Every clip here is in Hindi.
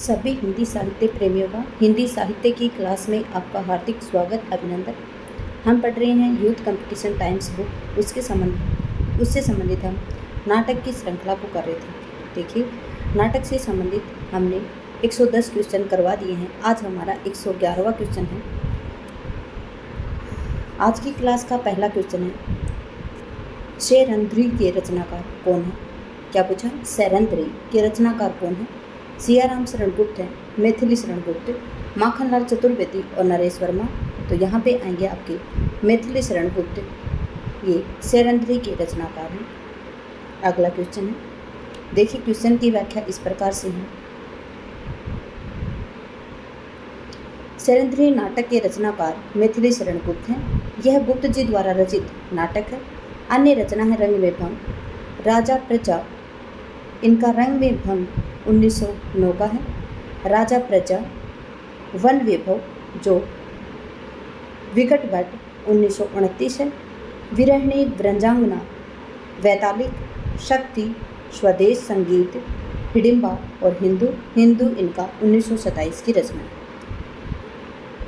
सभी हिंदी साहित्य प्रेमियों का हिंदी साहित्य की क्लास में आपका हार्दिक स्वागत अभिनंदन। हम पढ़ रहे हैं यूथ कंपटीशन टाइम्स बुक, उससे संबंधित हम नाटक की श्रृंखला को कर रहे थे। देखिए, नाटक से संबंधित हमने 110 क्वेश्चन करवा दिए हैं। आज हमारा 111वां क्वेश्चन है। आज की क्लास का पहला क्वेश्चन है, शेरंध्री के रचनाकार कौन है? क्या पूछा? शेरंध्री के रचनाकार कौन है? सियाराम शरण गुप्त हैं, मैथिली शरण गुप्त, माखनलाल चतुर्वेदी और नरेश वर्मा। तो यहाँ पे आएंगे आपके मैथिली शरण गुप्त, ये शेरंध्री के रचनाकार हैं। अगला क्वेश्चन है, देखिए क्वेश्चन की व्याख्या इस प्रकार से है। शेरंध्री नाटक के रचनाकार मैथिली शरण गुप्त हैं। यह गुप्त जी द्वारा रचित नाटक है। अन्य रचना है रंग में भंग, राजा प्रजा। इनका रंग में भंग 1909 का है। राजा प्रजा, वन वैभव जो विकट भट्ट 1929 है। विरहिणी व्रजांगना, वैतालिक, शक्ति, स्वदेश संगीत, हिडिंबा और हिंदू इनका 1927 की रचना है।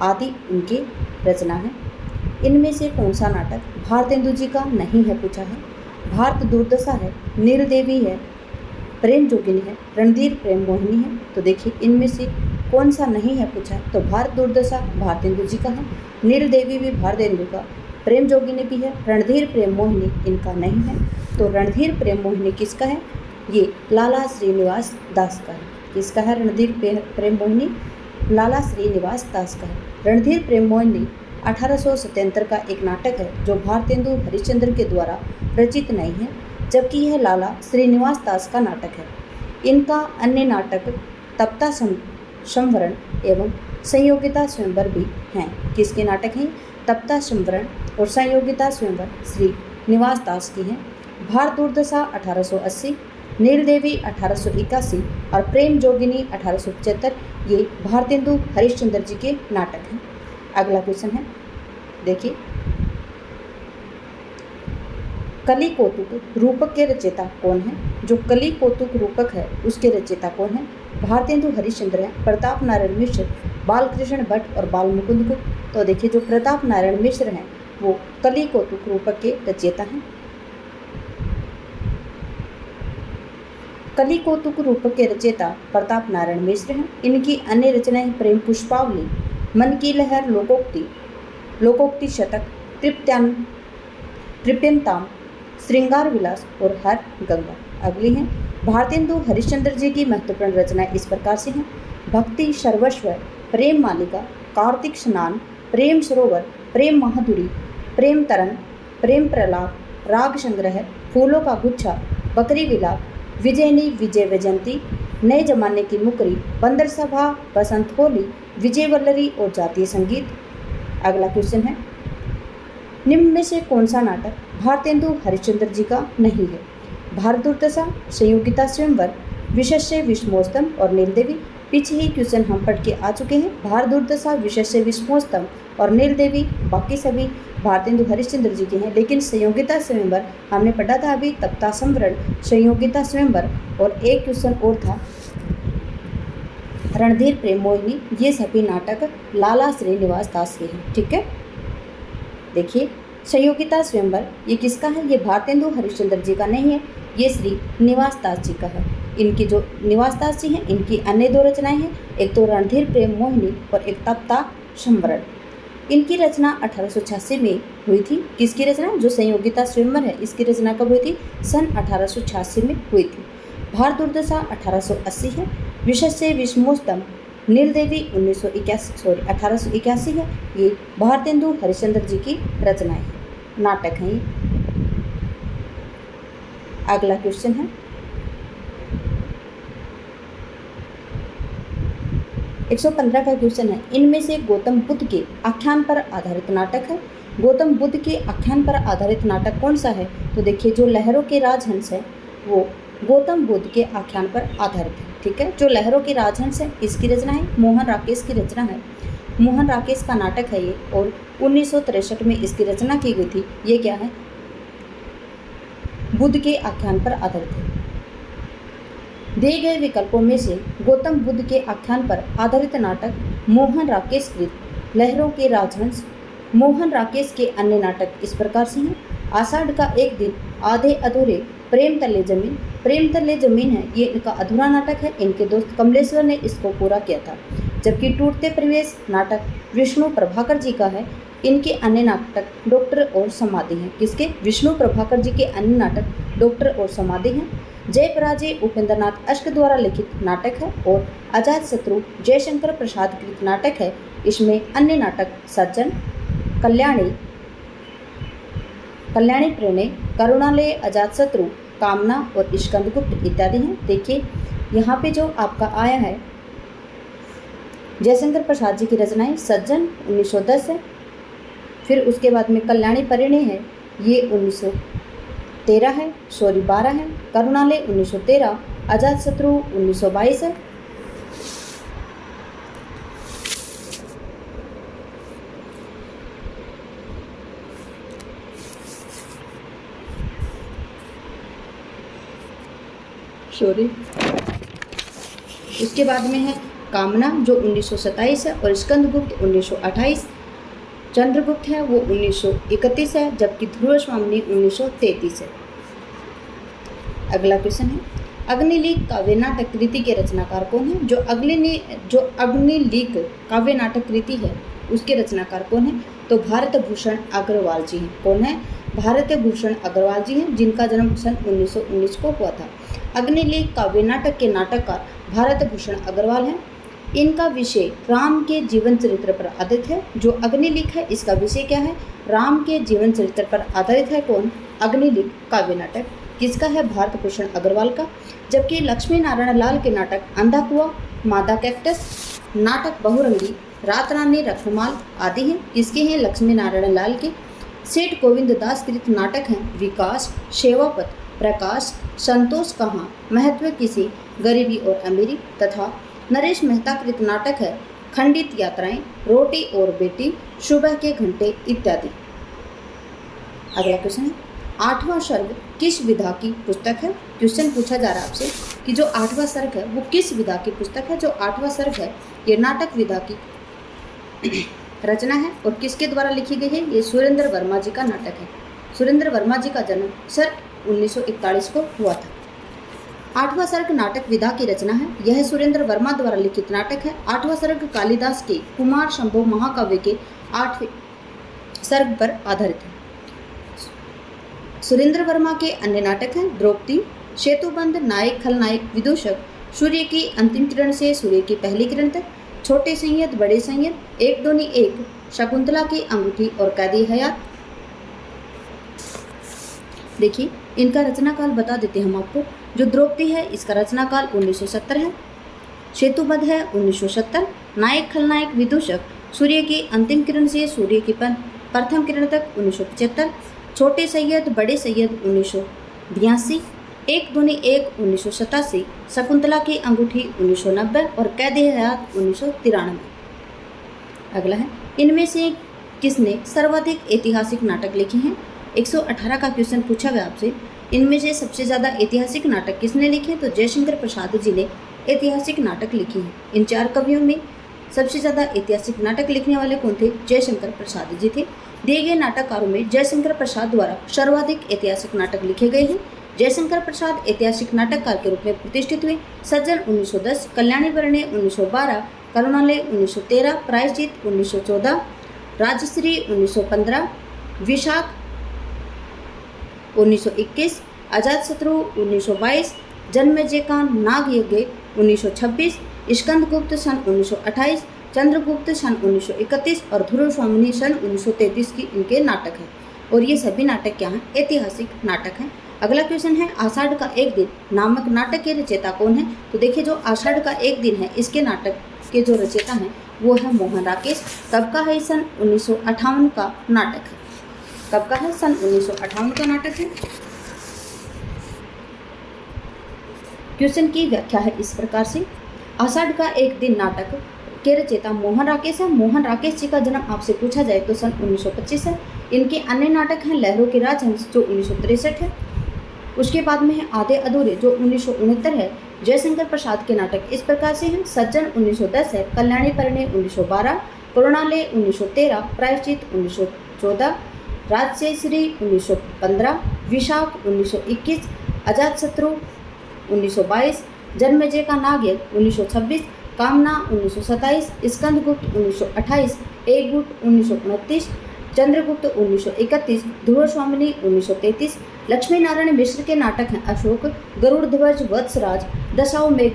आदि इनकी रचना है। इनमें से कौन सा नाटक भारतेंदु जी का नहीं है पूछा है? भारत दुर्दशा है, नील देवी है, प्रेम जोगिनी है, रणधीर प्रेम मोहिनी है। तो देखिए इनमें से कौन सा नहीं है पूछा है? तो भारत दुर्दशा भारतेंदु जी का है, नील देवी भी भारतेंदु का, प्रेम जोगिनी भी है, रणधीर प्रेम मोहिनी इनका नहीं है। तो रणधीर प्रेम मोहिनी किसका है? ये लाला श्रीनिवास दास का है। किसका है रणधीर प्रेम मोहिनी? लाला श्रीनिवास दास का है। रणधीर प्रेम मोहिनी 1877 का एक नाटक है जो भारतेंदु हरिश्चंद्र के द्वारा रचित नहीं है, जबकि यह लाला श्रीनिवास दास का नाटक है। इनका अन्य नाटक तप्ता संवरण एवं संयोगिता स्वयंवर भी हैं। किसके नाटक हैं? तप्ता संवरण और संयोगिता स्वयंवर श्रीनिवास दास की हैं। भारत दुर्दशा 1880, नील देवी 1881 और प्रेम जोगिनी 1875 ये भारतेंदु हरिश्चंद्र जी के नाटक हैं। अगला क्वेश्चन है, देखिए, कली कौतुक रूपक के रचयिता कौन है? जो कली कौतुक रूपक है उसके रचयिता कौन है? भारतेंदु हरिश्चंद्र हैं, प्रताप नारायण मिश्र, बालकृष्ण भट्ट और बाल मुकुंद गुप्त। तो देखिए जो प्रताप नारायण मिश्र हैं वो कली कौतुक रूपक के रचयिता हैं। कली कौतुक रूपक के रचयिता प्रताप नारायण मिश्र हैं। इनकी अन्य रचनाएं प्रेम पुष्पावली, मन की लहर, लोकोक्ति शतक, तृप्यंताम, श्रृंगार विलास और हर गंगा। अगली हैं भारतेंदु हरिश्चंद्र जी की महत्वपूर्ण रचनाएं इस प्रकार से हैं। भक्ति सर्वस्व, प्रेम मालिका, कार्तिक स्नान, प्रेम सरोवर, प्रेम महाधुरी, प्रेम तरंग, प्रेम प्रलाप, राग संग्रह, फूलों का गुच्छा, बकरी विलाप, विजयनी विजय वैजयंती, नए जमाने की मुकरी, बंदर सभा, बसंत होली, विजय वल्लरी और जातीय संगीत। अगला क्वेश्चन है, निम्न में से कौन सा नाटक भारतेंदु हरिश्चंद्र जी का नहीं है? भारत दुर्दशा, संयोगिता स्वयंवर, विशस्य विष्णोस्तम और नील देवी। पीछे ही क्वेश्चन हम पढ़ के आ चुके हैं। भारत दुर्दशा, विशस्य विष्णोस्तम और नील देवी बाकी सभी भारतेंदु हरिश्चंद्र जी के हैं, लेकिन संयोगिता स्वयंवर हमने पढ़ा था अभी, तप्ता संवरण, संयोगिता स्वयंवर और एक क्वेश्चन और था रणधीर प्रेम मोहिनी। ये सभी नाटक लाला श्रीनिवास दास के हैं। ठीक है, देखिए संयोगिता स्वयंवर ये किसका है? ये भारतेंदु हरिश्चंद्र जी का नहीं है, ये श्री निवास दास जी का है। इनकी जो निवास दास जी हैं इनकी अन्य दो रचनाएं हैं, एक तो रणधीर प्रेम मोहिनी और एक तप्ता संवरण। इनकी रचना 1886 में हुई थी। किसकी रचना? जो संयोगिता स्वयंवर है इसकी रचना कब हुई थी? सन 1886 में हुई थी। भारत दुर्दशा 1880 है। विशस्य विष्णोस्तम, नील देवी 1881 है। ये भारतेंदु हरिश्चंद्र जी की रचनाएं हैं, नाटक हैं ये। अगला क्वेश्चन है, 115 का क्वेश्चन है, इनमें से गौतम बुद्ध के आख्यान पर आधारित नाटक है। गौतम बुद्ध के आख्यान पर आधारित नाटक कौन सा है? तो देखिए जो लहरों के राजहंस है वो गौतम बुद्ध के आख्यान पर आधारित है। ठीक है, जो लहरों के राजहंस है इसकी रचना है मोहन राकेश की रचना है। मोहन राकेश का नाटक है ये और 1963 में इसकी रचना की गई थी। ये क्या है? बुद्ध के आख्यान पर आधारित है। दिए गए विकल्पों में से गौतम बुद्ध के आख्यान पर आधारित नाटक मोहन राकेश कृत लहरों के राजहंस। मोहन राकेश के अन्य नाटक इस प्रकार से हैं। आषाढ़ का एक दिन, आधे अधूरे, प्रेम तले जमीन। प्रेम तले जमीन है, ये इनका अधूरा नाटक है। इनके दोस्त कमलेश्वर ने इसको पूरा किया था। जबकि टूटते प्रवेश नाटक विष्णु प्रभाकर जी का है। इनके अन्य नाटक डॉक्टर और समाधि हैं। किसके? विष्णु प्रभाकर जी के अन्य नाटक डॉक्टर और समाधि हैं। जय पराजय उपेंद्रनाथ अश्क द्वारा लिखित नाटक है और अजातशत्रु जयशंकर प्रसाद कृत नाटक है। इसमें अन्य नाटक सज्जन, कल्याणी, कल्याणी प्रणय, करुणालय, अजातशत्रु, कामना और स्कंदगुप्त इत्यादि हैं। देखिए यहाँ पे जो आपका आया है जयशंकर प्रसाद जी की रचनाएं, सज्जन 1910 है। फिर उसके बाद में कल्याणी परिणय है, ये 1913 है, 12 है। करुणालय 1913, अजातशत्रु 1922 है। उसके बाद में है कामना जो 1927 है और स्कंदगुप्त 1928। चंद्रगुप्त है वो 1931 है, जबकि ध्रुव स्वामी 1933 है। अगला क्वेश्चन है अग्निलीक काव्य नाटक कृति के रचनाकार कौन है? जो अग्निलीक काव्य नाटक कृति है उसके रचनाकार कौन है? तो भारत भूषण अग्रवाल जी हैं। कौन है? भारत भूषण अग्रवाल जी हैं, जिनका जन्म सन 1919 को हुआ था। अग्निलीक काव्य नाटक के नाटककार भारत भूषण अग्रवाल हैं। इनका विषय राम के जीवन चरित्र पर आधारित है। जो अग्निलीक है इसका विषय क्या है? राम के जीवन चरित्र पर आधारित है। कौन? अग्निलीक काव्य नाटक किसका है? भारत भूषण अग्रवाल का। जबकि लक्ष्मी नारायण लाल के नाटक अंधा कुआं, मादा कैक्टस, नाटक बहुरंगी, रात रानी रखमाल आदि हैं। किसके हैं? लक्ष्मी नारायण लाल के। सेठ गोविंद दास कृत नाटक हैं विकास, सेवापत, प्रकाश, संतोष कहाँ, महत्व किसी, गरीबी और अमीरी तथा नरेश मेहता कृत नाटक है खंडित यात्राएं, रोटी और बेटी, सुबह के घंटे इत्यादि। अगला क्वेश्चन है आठवां सर्ग किस विधा की पुस्तक है? क्वेश्चन पूछा जा रहा है आपसे कि जो आठवां सर्ग है वो किस विधा की पुस्तक है? जो आठवां सर्ग है ये नाटक विधा की रचना है और किसके द्वारा लिखी गई है? ये सुरेंद्र वर्मा जी का नाटक है। सुरेंद्र वर्मा जी का जन्म सन 1941 को हुआ था। आठवां सर्ग नाटक विधा की रचना है। यह सुरेंद्र वर्मा द्वारा लिखित नाटक है। आठवां सर्ग कालिदास के कुमार संभव महाकाव्य के 8वें सर्ग पर आधारित है। सुरेंद्र वर्मा के अन्य नाटक हैं द्रौपदी, सेतुबंध, नायक खलनायक, विदूषक, सूर्य की अंतिम किरण से सूर्य की पहली किरण तक, छोटे संयत, बड़े संयत, एक दूनी एक, शकुंतला की अंगूठी और कैदी हयात। देखिए इनका रचनाकाल बता देते हैं हम आपको। जो द्रौपदी है इसका रचनाकाल 1970 है, सेतुबद्ध है 1970, नायक खलनायक विदूषक, सूर्य की अंतिम किरण से सूर्य की प्रथम किरण तक 1975, छोटे सैयद बड़े सैयद 1982, एक दूनी एक 1987, शकुंतला की अंगूठी 1990 और कैदी हयात 1993। अगला है इनमें से किसने सर्वाधिक ऐतिहासिक नाटक लिखे हैं? 118 का क्वेश्चन पूछा गया आपसे। इनमें से सबसे ज़्यादा ऐतिहासिक नाटक किसने लिखे? तो जयशंकर प्रसाद जी ने ऐतिहासिक नाटक लिखे हैं। इन 4 कवियों में सबसे ज़्यादा ऐतिहासिक नाटक लिखने वाले कौन थे? जयशंकर प्रसाद जी थे। दिए गए नाटककारों में जयशंकर प्रसाद द्वारा सर्वाधिक ऐतिहासिक नाटक लिखे गए हैं। जयशंकर प्रसाद ऐतिहासिक नाटककार के रूप में प्रतिष्ठित हुए। सज्जन 1910, कल्याणी परिणय 1912, करुणालय 1913, प्रायश्चित 1914, राजश्री 1915, विशाख 1921, अजातशत्रु 1922, जन्मेजय का नाग यज्ञ 1926, स्कंदगुप्त सन 1928, चंद्रगुप्त सन 1931 और ध्रुव स्वामी सन 1933 की इनके नाटक हैं। और ये सभी नाटक क्या हैं? ऐतिहासिक नाटक हैं। अगला क्वेश्चन है आषाढ़ का एक दिन नामक नाटक के रचयिता कौन है? तो देखिए जो आषाढ़ का एक दिन है इसके नाटक के जो रचयिता हैं वो है मोहन राकेश। कब का है? सन 1958 का नाटक है। कब का है? सन 1958 का नाटक है। क्वेश्चन की व्याख्या है इस प्रकार से। आषाढ़ का एक दिन नाटक के रचयिता मोहन राकेश है। मोहन राकेश जी का जन्म आपसे पूछा जाए तो सन 1925 है। इनके अन्य नाटक हैं लहरों के राजहंस जो 1963 है। उसके बाद में है आधे अधूरे जो 1969 है। जयशंकर प्रसाद के नाटक इस प्रकार से हैं। सज्जन 1910 है, कल्याणी परिणय 1912, करुणालय 1913, प्रायश्चित 1914, राजश्री 1915, विशाख 1921, अजातशत्रु 1922, जन्मेजय का नागयज्ञ 1926, कामना 1927, स्कंदगुप्त 1928, एकगुप्त 1929, चंद्रगुप्त 1931, ध्रुव स्वामिनी 1933। लक्ष्मी नारायण मिश्र के नाटक हैं अशोक, गरुड़ ध्वज, वत्सराज, दशाओं मेघ,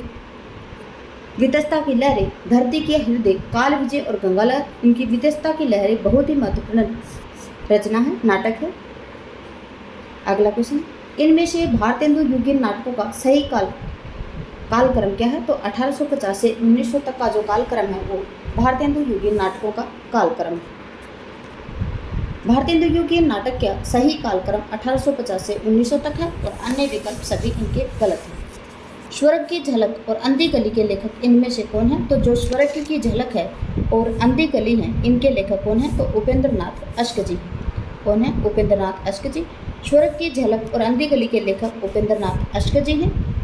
वितस्ता की लहरें, धरती के हृदय, काल विजय और गंगालहर। इनकी वितस्ता की लहरें बहुत ही महत्वपूर्ण रचना है, नाटक है। अगला क्वेश्चन, इनमें से भारतेंदु युगीन नाटकों का सही कालक्रम क्या है? तो 1850 से 1900 तक का जो कालक्रम है वो भारतेंदु युगीन नाटकों का कालक्रम है। भारतेंदु युगीन नाटक का सही कालक्रम 1850 से 1900 तक है और अन्य विकल्प सभी इनके गलत हैं। स्वर्ग की झलक और अंधी गली के लेखक इनमें से कौन है? तो जो स्वर्ग की झलक है और अंधी गली है इनके लेखक कौन है? तो उपेंद्र नाथ अश्क जी। कौन है? उपेंद्र नाथ अश्क जी। स्वर्ग की झलक और अंधी गली के लेखक उपेंद्र नाथ अश्क जी हैं।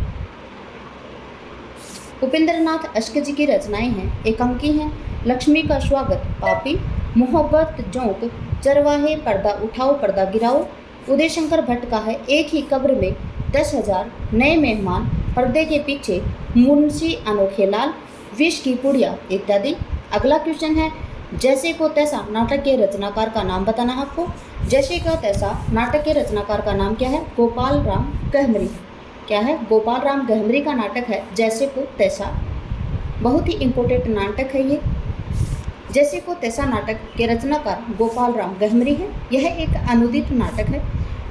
उपेंद्र नाथ अश्क जी की रचनाएं हैं एकांकी हैं, लक्ष्मी का स्वागत, पापी, मोहब्बत जोंक, चरवाहे, पर्दा उठाओ पर्दा गिराओ। उदय शंकर भट्ट का है एक ही कब्र में 10,000 नए मेहमान, पर्दे के पीछे, मुंशी अनोखे लाल, विष की पुड़िया इत्यादि। अगला क्वेश्चन है, जैसे को तैसा नाटक के रचनाकार का नाम बताना है आपको। जैसे का तैसा नाटक के रचनाकार का नाम क्या है? गोपाल राम गहमरी। क्या है? गोपाल राम गहमरी का नाटक है जैसे को तैसा। बहुत ही इम्पोर्टेंट नाटक है ये। जैसे को तैसा नाटक के रचनाकार गोपाल राम गहमरी है। यह एक अनुदित नाटक है।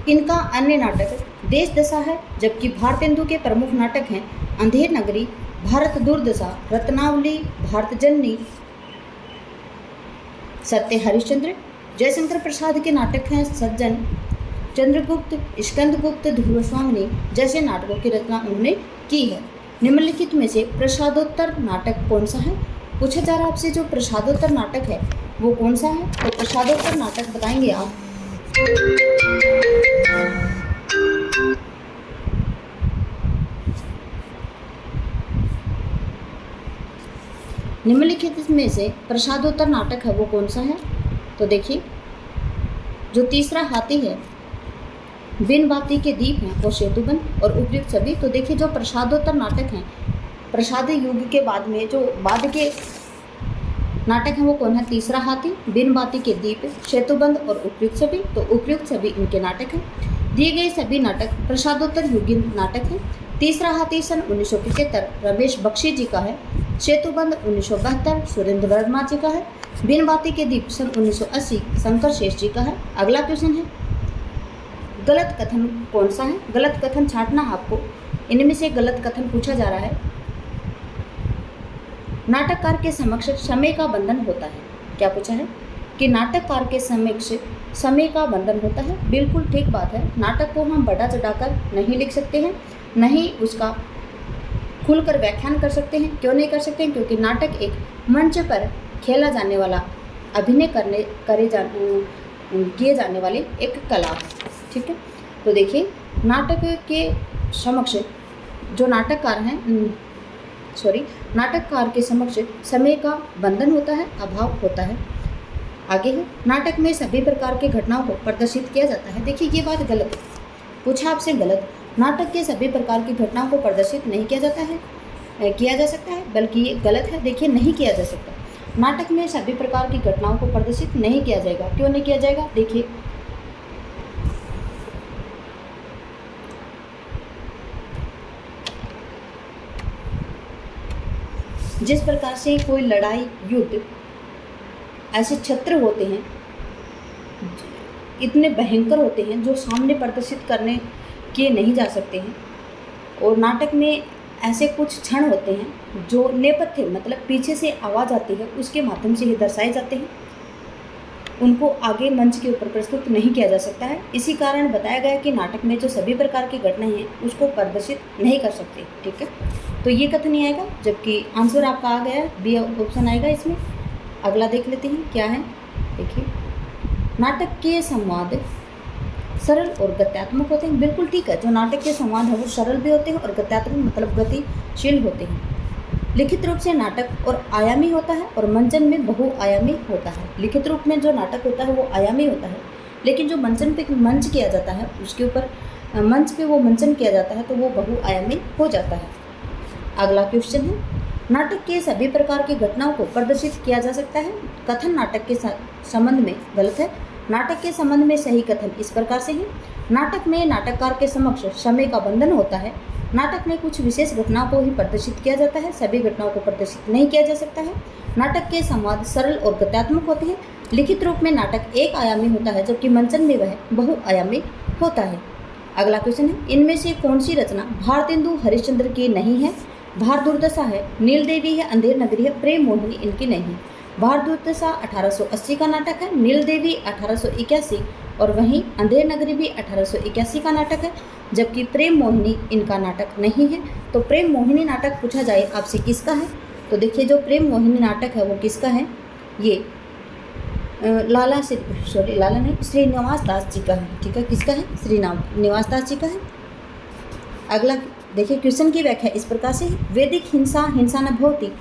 इनका अन्य नाटक देश दशा है, जबकि भारतेंदु के प्रमुख नाटक हैं अंधेर नगरी, भारत दुर्दशा, रत्नावली, भारत जननी, सत्य हरिश्चंद्र। जयशंकर प्रसाद के नाटक हैं सज्जन, चंद्रगुप्त, स्कंदगुप्त, ध्रुव स्वामिनी जैसे नाटकों की रचना उन्होंने की है। निम्नलिखित में से प्रसादोत्तर नाटक कौन सा है? पूछा जा रहा है आपसे जो प्रसादोत्तर नाटक है वो कौन सा है? तो प्रसादोत्तर नाटक बताएंगे आप। निम्नलिखित में से प्रसादोत्तर नाटक है वो कौन सा है? तो देखिए, जो तीसरा हाथी है, बिन बाती के दीप हैं और सेतुबंध और उपयुक्त सभी। तो देखिए, जो प्रसादोत्तर नाटक हैं, प्रसाद युग के बाद में जो बाद के नाटक हैं वो कौन है? तीसरा हाथी, बिन बाती के दीप, सेतुबंध और उपयुक्त सभी। तो उपयुक्त सभी इनके नाटक हैं। दिए गए सभी नाटक प्रसादोत्तर युगीन नाटक हैं। तीसरा हाथी सन 1975 रमेश बख्शी जी का है। सेतुबंध 1972 सुरेंद्र वर्मा जी का है। बिन बाती के दीप सन 1980 शंकर शेष जी का है। अगला क्वेश्चन है, गलत कथन कौन सा है? गलत कथन छांटना आपको। इनमें से गलत कथन पूछा जा रहा है, नाटककार के समक्ष समय का बंधन होता है। क्या पूछा है? कि नाटककार के समक्ष समय का बंधन होता है। बिल्कुल ठीक बात है। नाटक को हम बढ़ा चढ़ाकर नहीं लिख सकते हैं, नहीं उसका खुलकर व्याख्यान कर सकते हैं। क्यों नहीं कर सकते हैं? क्योंकि नाटक एक मंच पर खेला जाने वाला, अभिनय किए जाने वाली एक कला है। ठीक है, तो देखिए, नाटक के समक्ष जो नाटककार के समक्ष समय का बंधन होता है, अभाव होता है। आगे है, नाटक में सभी प्रकार की घटनाओं को प्रदर्शित किया जाता है। देखिए, ये बात गलत है। पूछा आपसे गलत। नाटक के सभी प्रकार की घटनाओं को प्रदर्शित नहीं किया जाता है, किया जा सकता है, बल्कि ये गलत है। देखिए, नहीं किया जा सकता। नाटक में सभी प्रकार की घटनाओं को प्रदर्शित नहीं किया जाएगा। क्यों नहीं किया जाएगा? देखिए, जिस प्रकार से कोई लड़ाई, युद्ध, ऐसे क्षेत्र होते हैं, इतने भयंकर होते हैं जो सामने प्रदर्शित करने किए नहीं जा सकते हैं। और नाटक में ऐसे कुछ क्षण होते हैं जो नेपथ्य मतलब पीछे से आवाज़ आती है उसके माध्यम से ही दर्शाए जाते हैं। उनको आगे मंच के ऊपर प्रस्तुत नहीं किया जा सकता है। इसी कारण बताया गया कि नाटक में जो सभी प्रकार की घटनाएं हैं उसको प्रदर्शित नहीं कर सकते। ठीक है, तो ये कथन नहीं आएगा, जबकि आंसर आपका आ गया, बी ऑप्शन आएगा इसमें। अगला देख लेते हैं क्या है। देखिए, नाटक के संवाद सरल और गत्यात्मक होते हैं। बिल्कुल ठीक है, जो नाटक के संवाद है वो सरल भी होते हैं और गत्यात्मक मतलब गतिशील होते हैं। लिखित रूप से नाटक और आयामी होता है और मंचन में बहुआयामी होता है। लिखित रूप में जो नाटक होता है वो आयामी होता है, लेकिन जो मंचन पे मंच किया जाता है उसके ऊपर मंच पे वो मंचन किया जाता है तो वो बहुआयामी हो जाता है। अगला क्वेश्चन है, नाटक के सभी प्रकार की घटनाओं को प्रदर्शित किया जा सकता है। कथन नाटक के संबंध में गलत है। नाटक के संबंध में सही कथन इस प्रकार से है। नाटक में नाटककार के समक्ष समय का बंधन होता है। नाटक में कुछ विशेष घटनाओं को ही प्रदर्शित किया जाता है, सभी घटनाओं को प्रदर्शित नहीं किया जा सकता है। नाटक के संवाद सरल और गत्यात्मक होते हैं। लिखित रूप में नाटक एक आयामी होता है जबकि मंचन में वह बहुआयामी होता है। अगला क्वेश्चन है, इनमें से कौन सी रचना भारतेंदु हरिश्चंद्र की नहीं है? भार दुर्दशा है, नील देवी है, अंधेर नगरी है, प्रेम मोहिनी इनकी नहीं है। भार दुर्दशा 1880 का नाटक है, नील देवी 1881 और वहीं अंधेर नगरी भी 1881 का नाटक है, जबकि प्रेम मोहिनी इनका नाटक नहीं है। तो प्रेम मोहिनी नाटक पूछा जाए आपसे किसका है, तो देखिए जो प्रेम मोहिनी नाटक है वो किसका है, ये लाला नहीं, श्रीनिवास दास जी का है। ठीक है, किसका है? श्रीनिवास दास जी का है। अगला देखिए क्वेश्चन की व्याख्या इस प्रकार से, वैदिक हिंसा न भवति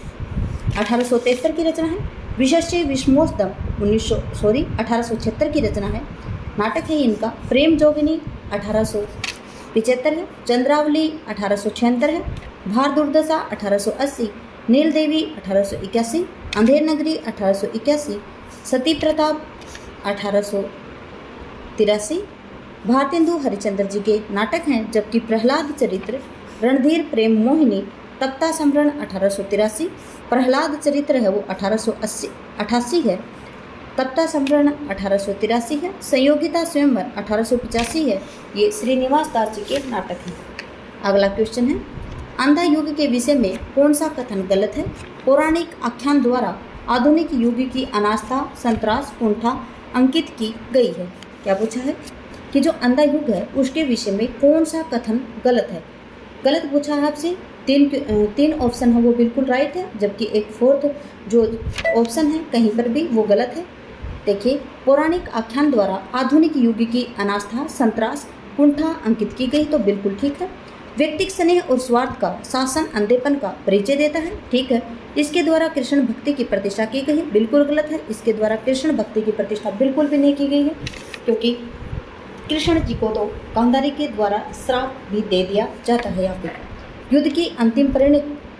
1873 की रचना है। विशस्य विष्मोस्तम 1876 की रचना है। नाटक है इनका प्रेम जोगिनी 1875 है, चंद्रावली 1876 है, भार दुर्दशा 1880, नील देवी 1881, अंधेर नगरी 1881, सती प्रताप 1883 भारतेंदु हरिश्चंद्र जी के नाटक हैं, जबकि प्रहलाद चरित्र, रणधीर प्रेम मोहिनी, तप्ता सम्रण 1883, प्रहलाद चरित्र है वो 1888 है, तप्ता सम्रण 1883 है, संयोगिता स्वयंवर 1885 है। ये श्रीनिवास दास जी के नाटक हैं। अगला क्वेश्चन है, अंधा युग के विषय में कौन सा कथन गलत है? पौराणिक आख्यान द्वारा आधुनिक युग की अनास्था, संतरास, कुंठा अंकित की गई है। क्या पूछा है कि जो अंधा युग है उसके विषय में कौन सा कथन गलत है? गलत पूछा है आपसे। तीन ऑप्शन है वो बिल्कुल राइट है, जबकि एक फोर्थ जो ऑप्शन है कहीं पर भी वो गलत है। देखिए, पौराणिक आख्यान द्वारा आधुनिक युग की अनास्था, संतरास, कुंठा अंकित की गई तो बिल्कुल ठीक है। व्यक्तिक स्नेह और स्वार्थ का शासन अंधेपन का परिचय देता है, ठीक है। इसके द्वारा कृष्ण भक्ति की प्रतिष्ठा की गई है, बिल्कुल गलत है। इसके द्वारा कृष्ण भक्ति की प्रतिष्ठा बिल्कुल भी नहीं की गई है, क्योंकि कृष्ण जी को तो गांधारी के द्वारा श्राप भी दे दिया जाता है। यहाँ पे युद्ध की अंतिम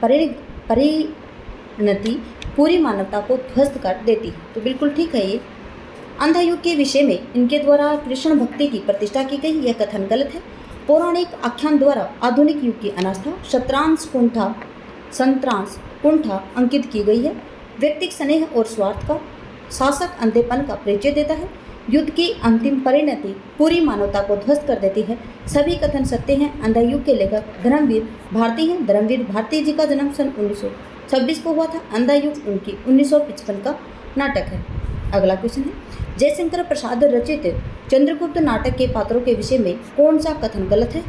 परिणति पूरी मानवता को ध्वस्त कर देती है, तो बिल्कुल ठीक है। ये अंधा युग के विषय में इनके द्वारा कृष्ण भक्ति की प्रतिष्ठा की गई, यह कथन गलत है। पौराणिक आख्यान द्वारा आधुनिक युग की अनास्था, संतरांश कुंठा अंकित की गई है। व्यक्तिक स्नेह और स्वार्थ का शासक अंधेपन का परिचय देता है। युद्ध की अंतिम परिणति पूरी मानवता को ध्वस्त कर देती है। सभी कथन सत्य हैं। अंधा युग के लेखक धर्मवीर भारती हैं। धर्मवीर भारती जी का जन्म सन 1926 को हुआ था। अंधा युग उनकी 1955 का नाटक है। अगला क्वेश्चन है, जयशंकर प्रसाद रचित चंद्रगुप्त नाटक के पात्रों के विषय में कौन सा कथन गलत है?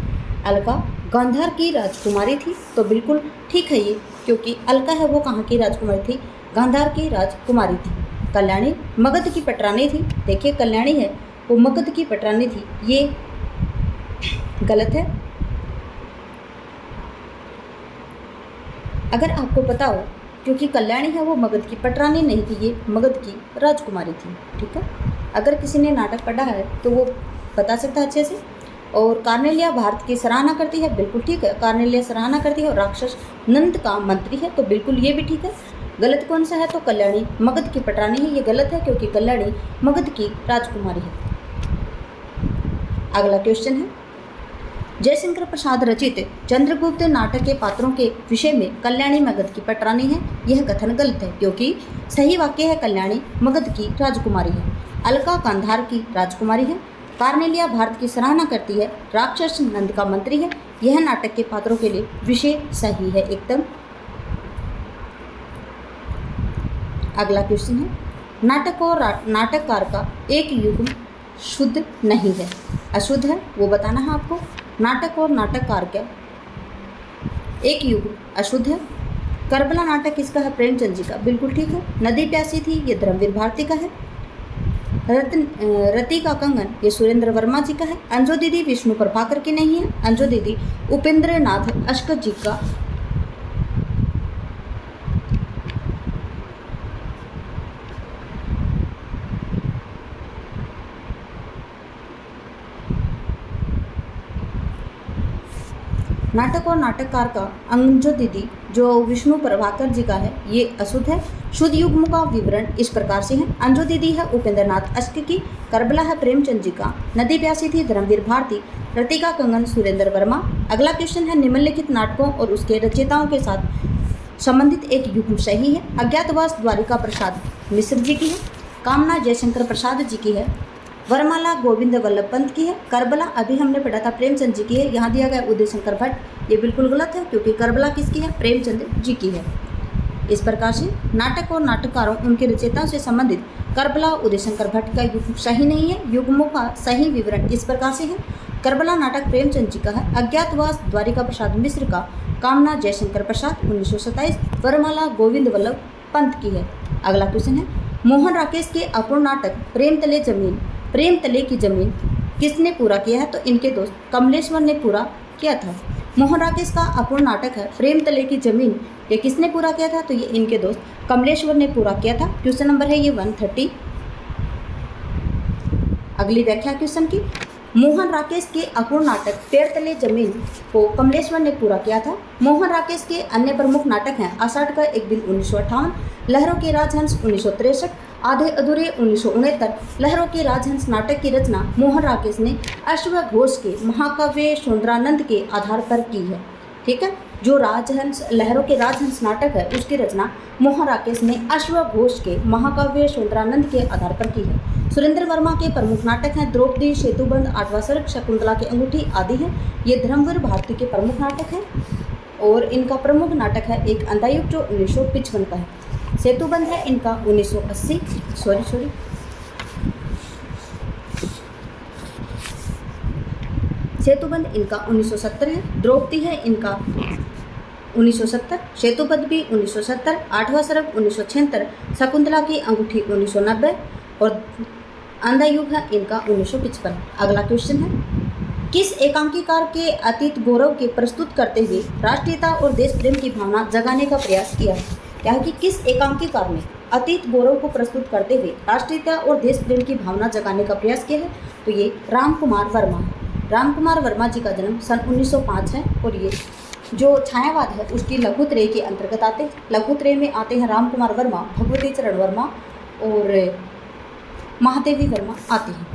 अलका गांधार की राजकुमारी थी, तो बिल्कुल ठीक है ये, क्योंकि अलका है वो कहाँ की राजकुमारी थी? गांधार की राजकुमारी थी। कल्याणी मगध की पटरानी थी। देखिए, कल्याणी है वो मगध की पटरानी थी, ये गलत है। अगर आपको पता हो, क्योंकि कल्याणी है वो मगध की पटरानी नहीं थी, ये मगध की राजकुमारी थी। ठीक है, अगर किसी ने नाटक पढ़ा है तो वो बता सकता है अच्छे से। और कार्नेलिया भारत की सराहना करती है, बिल्कुल ठीक है, कार्नेलिया सराहना करती है। और राक्षस नंद का मंत्री है, तो बिल्कुल ये भी ठीक है। गलत कौन सा है? तो कल्याणी मगध की पटरानी है, ये गलत है, क्योंकि कल्याणी मगध की राजकुमारी है। अगला क्वेश्चन है, जयशंकर प्रसाद रचित चंद्रगुप्त नाटक के पात्रों के विषय में कल्याणी मगध की पटरानी है, यह कथन गलत है, क्योंकि सही वाक्य है कल्याणी मगध की राजकुमारी है। अलका गांधार की राजकुमारी है। कार्नेलिया भारत की सराहना करती है। राक्षस नंद का मंत्री है। यह नाटक के पात्रों के लिए विषय सही है एकदम। अगला क्वेश्चन है, नाटक और नाटककार का एक युग्म शुद्ध नहीं है, अशुद्ध है, वो बताना है आपको। नाटक और नाटककार का एक युग्म अशुद्ध है। करबला नाटक किसका है? प्रेमचंद जी का, बिल्कुल ठीक है। नदी प्यासी थी, ये धर्मवीर भारती का है। रति का कंगन ये सुरेंद्र वर्मा जी का है। अंजू दीदी विष्णु प्रभाकर की नहीं है। अंजू दीदी उपेंद्र नाथ अश्क जी का। नाटक और नाटककार का अंजू दीदी जो विष्णु प्रभाकर जी का है ये अशुद्ध है। शुद्ध युग्म का विवरण इस प्रकार से है। अंजू दीदी है उपेंद्र नाथ अश्क की। करबला है प्रेमचंद जी का। नदी प्यासी थी धर्मवीर भारती। रतिका कंगन सुरेंद्र वर्मा। अगला क्वेश्चन है निम्नलिखित नाटकों और उसके रचयिताओं के साथ संबंधित एक युग्म सही है। अज्ञातवास द्वारिका प्रसाद मिश्र जी की है। कामना जयशंकर प्रसाद जी की है। वरमाला गोविंद वल्लभ पंत की है। करबला अभी हमने पढ़ा था प्रेमचंद जी की है। यहाँ दिया गया उदय शंकर भट्ट, ये बिल्कुल गलत है क्योंकि करबला किसकी है? प्रेमचंद जी की है। इस प्रकार से नाटक और नाटककारों उनके रचयिताओं से संबंधित करबला उदय शंकर भट्ट का युग्म सही नहीं है। युग्मों का सही विवरण इस प्रकार से है। करबला नाटक प्रेमचंद जी का है। अज्ञातवास द्वारिका प्रसाद मिश्र का। कामना जयशंकर प्रसाद 1927। वरमाला गोविंद वल्लभ पंत की है। अगला क्वेश्चन है मोहन राकेश के अपूर्ण नाटक प्रेम तले की जमीन किसने पूरा किया है? तो इनके दोस्त कमलेश्वर ने पूरा किया था। मोहन राकेश का अपूर्ण नाटक है प्रेम तले की जमीन, ये किसने पूरा किया था? तो ये इनके दोस्त कमलेश्वर ने पूरा किया था। क्वेश्चन नंबर है ये 130। अगली व्याख्या क्वेश्चन की। मोहन राकेश के अपूर्ण नाटक पेड़ तले जमीन को कमलेश्वर ने पूरा किया था। मोहन राकेश के अन्य प्रमुख नाटक हैं आषाढ़ का एक दिन 1958, लहरों के राजहंस 1963, आधे अधूरे 1969। लहरों के राजहंस नाटक की रचना मोहन राकेश ने अश्वघोष के महाकाव्य सुंदरानंद के आधार पर की है। ठीक है, जो राजहंस लहरों के राजहंस नाटक है उसकी रचना मोहन राकेश ने अश्वघोष के महाकाव्य सुंदरानंद के आधार पर की है। सुरेंद्र वर्मा के प्रमुख नाटक हैं द्रौपदी, सेतुबंध, आठवां सर्ग, शकुंतला की अंगूठी आदि हैं। ये धर्मवीर भारती के प्रमुख नाटक हैं और इनका प्रमुख नाटक है एक अंधायुग जो 1955 का है। सेतुबंध है इनका 1980 सेतुबंध इनका 1970 है। द्रौपदी है इनका 1970, सेतुबंध भी 1970, आठवां सर्ग 1976, शकुंतला की अंगूठी 1990 और अंधायुग है इनका 1955। अगला क्वेश्चन है किस एकांकीकार के अतीत गौरव के प्रस्तुत करते हुए राष्ट्रीयता और देश प्रेम की भावना जगाने का प्रयास किया है? क्या है कि किस एकांकीकार ने अतीत गौरव को प्रस्तुत करते हुए राष्ट्रीयता और देश प्रेम की भावना जगाने का प्रयास किया है? तो ये रामकुमार वर्मा है। रामकुमार वर्मा जी का जन्म सन 1905 है और ये जो छायावाद है उसकी लघुत्रय के अंतर्गत आते हैं। लघुत्रय में आते हैं रामकुमार वर्मा, भगवती चरण वर्मा और महादेवी वर्मा आती हैं।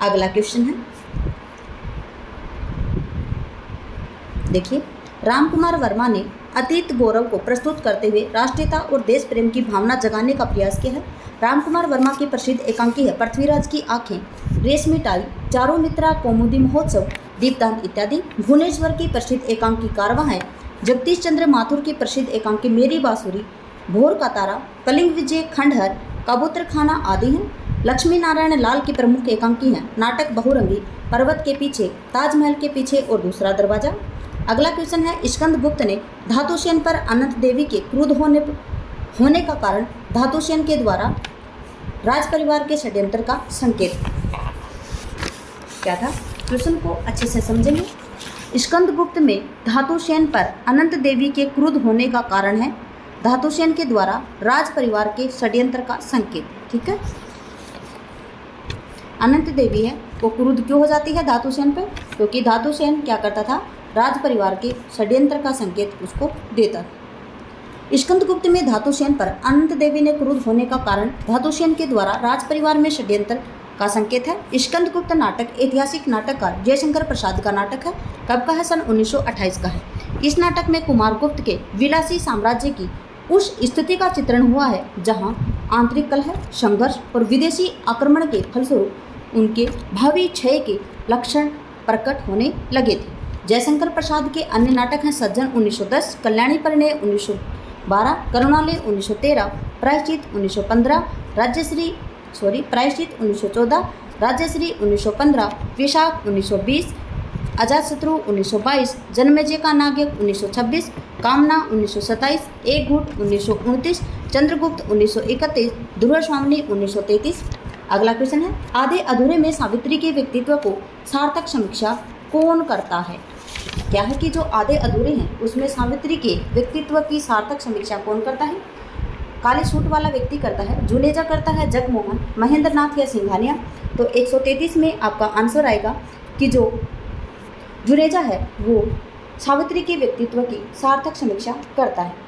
अगला क्वेश्चन है देखिए, रामकुमार वर्मा ने अतीत गौरव को प्रस्तुत करते हुए राष्ट्रीयता और देश प्रेम की भावना जगाने का प्रयास किया है। रामकुमार वर्मा की प्रसिद्ध एकांकी है पृथ्वीराज की आंखें, रेशमी टाई, चारों मित्रा, कौमुदी महोत्सव, दीपदान इत्यादि। भुवनेश्वर की प्रसिद्ध एकांकी कारवां है। जगदीश चंद्र माथुर की प्रसिद्ध एकांकी मेरी बांसुरी, भोर का तारा, कलिंग विजय, खंडहर, कबूतर खाना आदि हैं। लक्ष्मी नारायण लाल की प्रमुख एकांकी हैं नाटक बहुरंगी, पर्वत के पीछे, ताजमहल के पीछे और दूसरा दरवाजा। अगला क्वेश्चन है स्कंदगुप्त ने धातुसेन पर अनंत देवी के क्रुद्ध होने का कारण धातुसेन के द्वारा राज परिवार के षड्यंत्र का संकेत क्या था? क्वेश्चन को अच्छे से समझेंगे। स्कंदगुप्त में धातुसेन पर अनंत देवी के क्रुद्ध होने का कारण है धातुसेन के द्वारा राज परिवार के षड्यंत्र का संकेत। ठीक है, अनंत देवी है वो क्रुद्ध क्यों हो जाती है धातुसेन पर? क्योंकि धातुसेन क्या करता था? राज परिवार के षड्यंत्र का संकेत उसको देता। स्कंदगुप्त में धातुसेन पर अनंत देवी ने क्रुद्ध होने का कारण धातुसेन के द्वारा राज परिवार में षड्यंत्र का संकेत है। स्कंदगुप्त नाटक ऐतिहासिक नाटककार जयशंकर प्रसाद का नाटक है। कब का है? सन 1928 का है। इस नाटक में कुमारगुप्त के विलासी साम्राज्य की उस स्थिति का चित्रण हुआ है जहां आंतरिक कलह, संघर्ष और विदेशी आक्रमण के फलस्वरूप उनके भावी क्षय के लक्षण प्रकट होने लगे थे। जयशंकर प्रसाद के अन्य नाटक हैं सज्जन 1910, कल्याणी परिणय 1912, करुणालय 1913, प्रायश्चित 1915, प्रायश्चित 1914, राज्यश्री 1915, विशाख 1920, अजातशत्रु 1922, जन्मेजय का नायक 1926, कामना 1927, एक घूट 1929, चंद्रगुप्त 1931, ध्रुव स्वामिनी 1933 अगला क्वेश्चन है, आधे अधूरे में सावित्री के व्यक्तित्व को सार्थक समीक्षा कौन करता है? क्या है कि जो आधे अधूरे हैं उसमें सावित्री के व्यक्तित्व की सार्थक समीक्षा कौन करता है? काले सूट वाला व्यक्ति करता है, जुनेजा करता है, जगमोहन, महेंद्र नाथ या सिंघानिया। तो 133 में आपका आंसर आएगा कि जो जुनेजा है वो सावित्री के व्यक्तित्व की सार्थक समीक्षा करता है।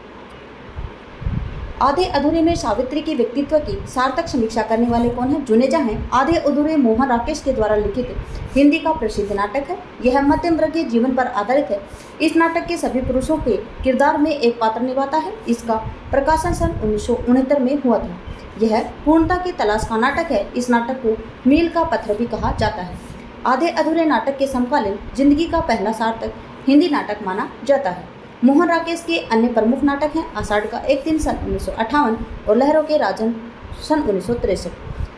आधे अधूरे में सावित्री के व्यक्तित्व की सार्थक समीक्षा करने वाले कौन है? जुनेजा हैं। आधे अधूरे मोहन राकेश के द्वारा लिखित हिंदी का प्रसिद्ध नाटक है। यह मध्यम वर्गीय जीवन पर आधारित है। इस नाटक के सभी पुरुषों के किरदार में एक पात्र निभाता है। इसका प्रकाशन सन 1969 में हुआ था। यह पूर्णता की तलाश का नाटक है। इस नाटक को मील का पत्थर भी कहा जाता है। आधे अधूरे नाटक के समकालीन जिंदगी का पहला सार्थक हिंदी नाटक माना जाता है। मोहन राकेश के अन्य प्रमुख नाटक हैं आषाढ़ का एक दिन सन 1958 और लहरों के राजन सन 1963।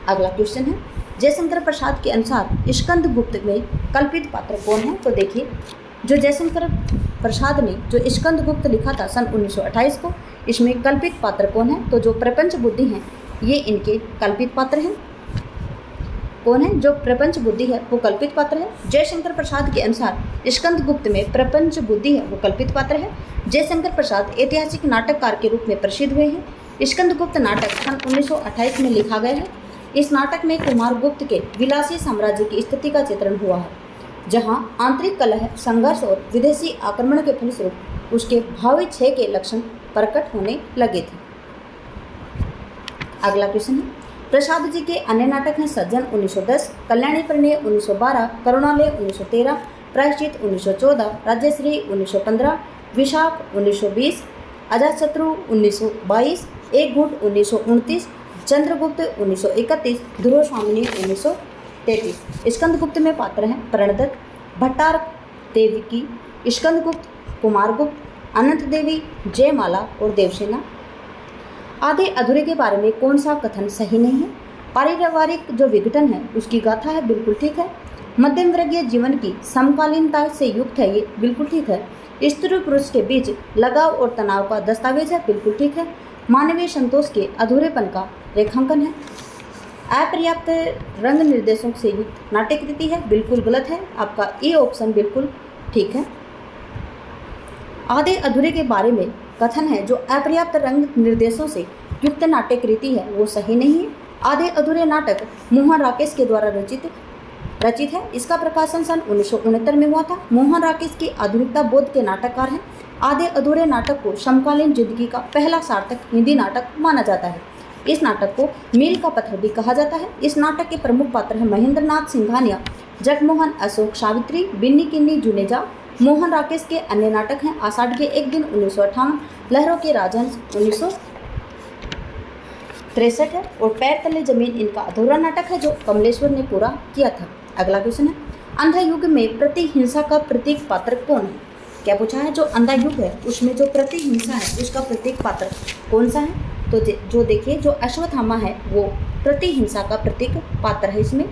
अगला क्वेश्चन है, जयशंकर प्रसाद के अनुसार स्कंद गुप्त में कल्पित पात्र कौन है? तो देखिए, जो जयशंकर प्रसाद ने जो स्कंद गुप्त लिखा था सन 1928 को, इसमें कल्पित पात्र कौन है? तो जो प्रपंच बुद्धि हैं ये इनके कल्पित पात्र हैं। कौन है? जो प्रपंच बुद्धि है वो कल्पित पात्र है। जयशंकर प्रसाद के अनुसार स्कंद गुप्त में प्रपंच बुद्धि है वो कल्पित पात्र है। जयशंकर प्रसाद ऐतिहासिक नाटककार के रूप में प्रसिद्ध हुए हैं। स्कंद गुप्त नाटक सन 1928 में लिखा गया है। इस नाटक में कुमार गुप्त के विलासी साम्राज्य की स्थिति का चित्रण हुआ है, जहां आंतरिक कलह, संघर्ष और विदेशी आक्रमण के फलस्वरूप उसके भावी क्षय के लक्षण प्रकट होने लगे थे। अगला क्वेश्चन है, प्रसाद जी के अन्य नाटक हैं सज्जन 1910, कल्याणी परिणय 1912, करुणालय 1913, प्रायश्चित 1914, राज्यश्री 1915, विशाख 1920, अजातशत्रु 1922, एक गुट 1929, चंद्रगुप्त 1931, ध्रुव स्वामिनी 1933। स्कंदगुप्त में पात्र हैं प्रणदत्त, भट्टार देवकी, स्कंदगुप्त, कुमारगुप्त, अनंत देवी, जयमाला और देवसेना। आधे अधूरे के बारे में कौन सा कथन सही नहीं है? पारिवारिक जो विघटन है उसकी गाथा है, बिल्कुल ठीक है। मध्यम वर्गीय जीवन की समकालीनता से युक्त है, ये बिल्कुल ठीक है। स्त्री पुरुष के बीच लगाव और तनाव का दस्तावेज है, बिल्कुल ठीक है। मानवीय संतोष के अधूरेपन का रेखांकन है। अपर्याप्त रंग निर्देशों से युक्त नाट्यकृति है, बिल्कुल गलत है। आपका ए ऑप्शन बिल्कुल ठीक है। आधे अधूरे के बारे में कथन है जो अपर्याप्त रंग निर्देशों से युक्त नाट्यकृति है वो सही नहीं है। आधे अधूरे नाटक मोहन राकेश के द्वारा रचित है। इसका प्रकाशन सन 1969 में हुआ था। मोहन राकेश की आधुनिकता बोध के नाटककार हैं। आधे अधूरे नाटक को समकालीन जिंदगी का पहला सार्थक हिंदी नाटक माना जाता है। इस नाटक को मील का पत्थर भी कहा जाता है। इस नाटक के प्रमुख पात्र हैं महेंद्र नाथ सिंघानिया, जगमोहन, अशोक, सावित्री, बिन्नी किन्नी, जुनेजा। मोहन राकेश के अन्य नाटक हैं आषाढ़ के एक दिन 1958, लहरों के राजहंस 1963 है और पैर तले जमीन इनका अधूरा नाटक है जो कमलेश्वर ने पूरा किया था। अगला क्वेश्चन है, अंधा युग में प्रतिहिंसा का प्रतीक पात्र कौन है? क्या पूछा है? जो अंधा युग है उसमें जो प्रतिहिंसा है उसका प्रतीक पात्र कौन सा है? तो जो देखिए, जो अश्वत्थामा है वो प्रतिहिंसा का प्रतीक पात्र है। इसमें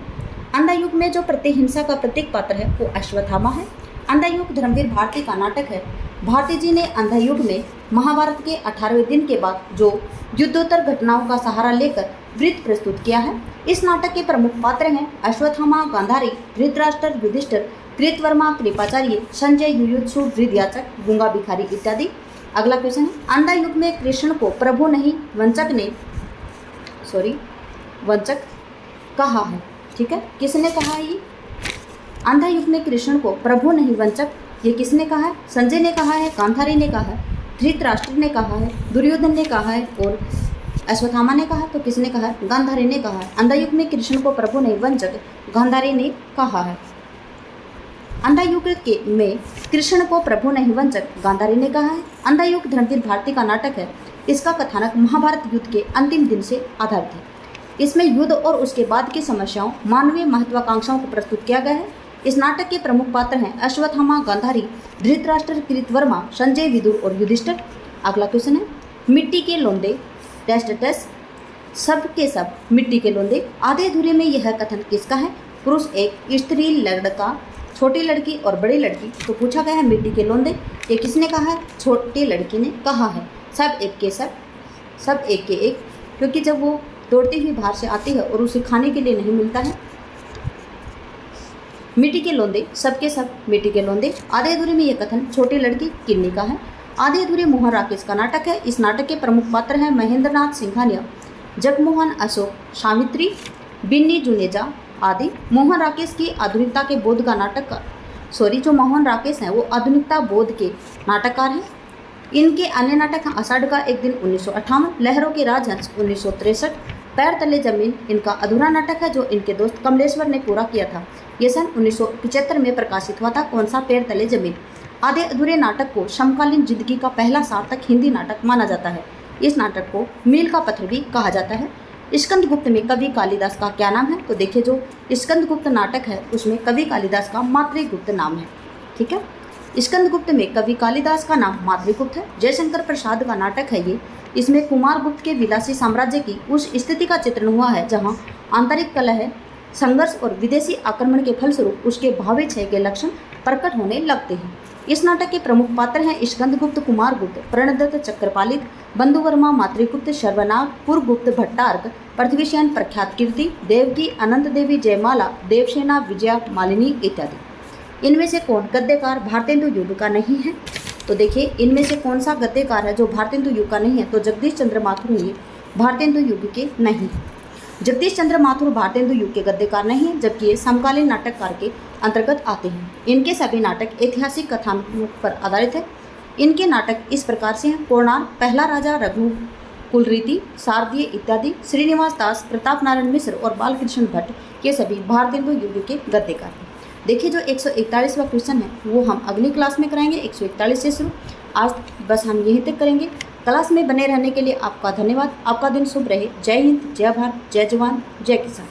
अंधा युग में जो प्रतिहिंसा का प्रतीक पात्र है वो अश्वत्थामा है। अंधा युग धर्मवीर भारती का नाटक है। भारती जी ने अंधा युग में महाभारत के 18वें दिन के बाद जो युद्धोत्तर घटनाओं का सहारा लेकर वृत्त प्रस्तुत किया है। इस नाटक के प्रमुख पात्र हैं अश्वत्थामा, गांधारी, धृतराष्ट्र, युधिष्ठिर, कृतवर्मा, कृपाचार्य, संजय, युयुत्सु, वृद्धयाचक, गूंगा भिखारी इत्यादि। अगला क्वेश्चन है, अंधा युग में कृष्ण को प्रभु नहीं वंचक कहा है। ठीक है, किसने कहा है ये? अंधा युग में कृष्ण को प्रभु नहीं वंचक, ये किसने कहा है? संजय ने कहा है, गांधारी ने कहा है, धृतराष्ट्र ने कहा है, दुर्योधन ने कहा है और अश्वत्थामा ने कहा। तो किसने कहा है? गांधारी ने कहा है। अंधा युग में कृष्ण को प्रभु नहीं वंचक गांधारी ने कहा है। अंधा युग में कृष्ण को प्रभु नहीं वंचक गांधारी ने कहा है। अंधा युग धर्मवीर भारती का नाटक है। इसका कथानक महाभारत युद्ध के अंतिम दिन से आधारित है। इसमें युद्ध और उसके बाद की समस्याओं, मानवीय महत्वाकांक्षाओं को प्रस्तुत किया गया है। इस नाटक के प्रमुख पात्र हैं अश्वत्थामा, गांधारी, धृतराष्ट्र, कृतवर्मा, संजय, विदुर और युधिष्ठिर। अगला क्वेश्चन है, मिट्टी के लोंदे सब के सब मिट्टी के लोंदे। आधे अधूरे में यह कथन किसका है? पुरुष एक, स्त्री, लड़का, छोटी लड़की और बड़ी लड़की। तो पूछा गया है मिट्टी के लोंदे, ये किसने कहा है? छोटी लड़की ने कहा है। सब एक के एक, क्योंकि जब वो दौड़ती हुई बाहर से आती है और उसे खाने के लिए नहीं मिलता है। मिट्टी के लोंदे, सबके सब मिट्टी के लोंदे। आधे अधूरे में यह कथन छोटी लड़की किन्नी का है। आधे अधूरे मोहन राकेश का नाटक है। इस नाटक के प्रमुख पात्र हैं महेंद्र नाथ सिंघानिया, जगमोहन अशोक, सावित्री, बिन्नी जुनेजा आदि। मोहन राकेश की आधुनिकता के बोध का नाटककार, जो मोहन राकेश हैं वो आधुनिकता बोध के नाटककार हैं। इनके अन्य नाटक हैं आषाढ़ का एक दिन 1958, लहरों के राजहंस 1963, पैर तले जमीन इनका अधूरा नाटक है जो इनके दोस्त कमलेश्वर ने पूरा किया था। ये सन 1975 में प्रकाशित हुआ था। कौन सा? पैर तले जमीन। आधे अधूरे नाटक को समकालीन जिंदगी का पहला सार्थक हिंदी नाटक माना जाता है। इस नाटक को मील का पत्थर भी कहा जाता है। स्कंदगुप्त में कवि कालिदास का क्या नाम है? तो देखिए, जो स्कंदगुप्त नाटक है उसमें कवि कालिदास का मातृगुप्त नाम है। ठीक है, स्कंदगुप्त में कवि कालिदास का नाम मातृगुप्त है। जयशंकर प्रसाद का नाटक है ये। इसमें कुमारगुप्त के विलासी साम्राज्य की उस स्थिति का चित्रण हुआ है जहाँ आंतरिक कलह, संघर्ष और विदेशी आक्रमण के फलस्वरूप उसके भावी क्षय के लक्षण प्रकट होने लगते हैं। इस नाटक के प्रमुख पात्र हैं स्कंदगुप्त, कुमारगुप्त, प्रणदत्त, चक्रपालित, बंधुवर्मा, मातृगुप्त, सर्वनाग, पुरगुप्त, भट्टार्क, पृथ्वीसेन, प्रख्यात कीर्ति, देवकी, अनंत देवी, जयमाला, देवसेना, विजया, मालिनी इत्यादि। इनमें से कौन गद्यकार भारतेंदु युग का नहीं है? तो देखिए, इनमें से कौन सा गद्यकार है जो भारतेंदु युग का नहीं है? तो जगदीश चंद्र माथुर ये भारतेंदु युग के नहीं। जगदीश चंद्र माथुर भारतेंदु युग के गद्यकार नहीं है, जबकि ये समकालीन नाटककार के अंतर्गत आते हैं। इनके सभी नाटक ऐतिहासिक कथानकों पर आधारित है। इनके नाटक इस प्रकार से हैं: कोणार्क, पहला राजा, रघुकुलरीति, शारदीय इत्यादि। श्रीनिवास दास, प्रताप नारायण मिश्र और बालकृष्ण भट्ट ये सभी भारतेंदु युग के गद्यकार हैं। देखिए, जो 141वां क्वेश्चन है वो हम अगली क्लास में कराएंगे, 141 से शुरू। आज बस हम यहीं तक करेंगे। क्लास में बने रहने के लिए आपका धन्यवाद। आपका दिन शुभ रहे। जय हिंद, जय भारत, जय जवान, जय किसान।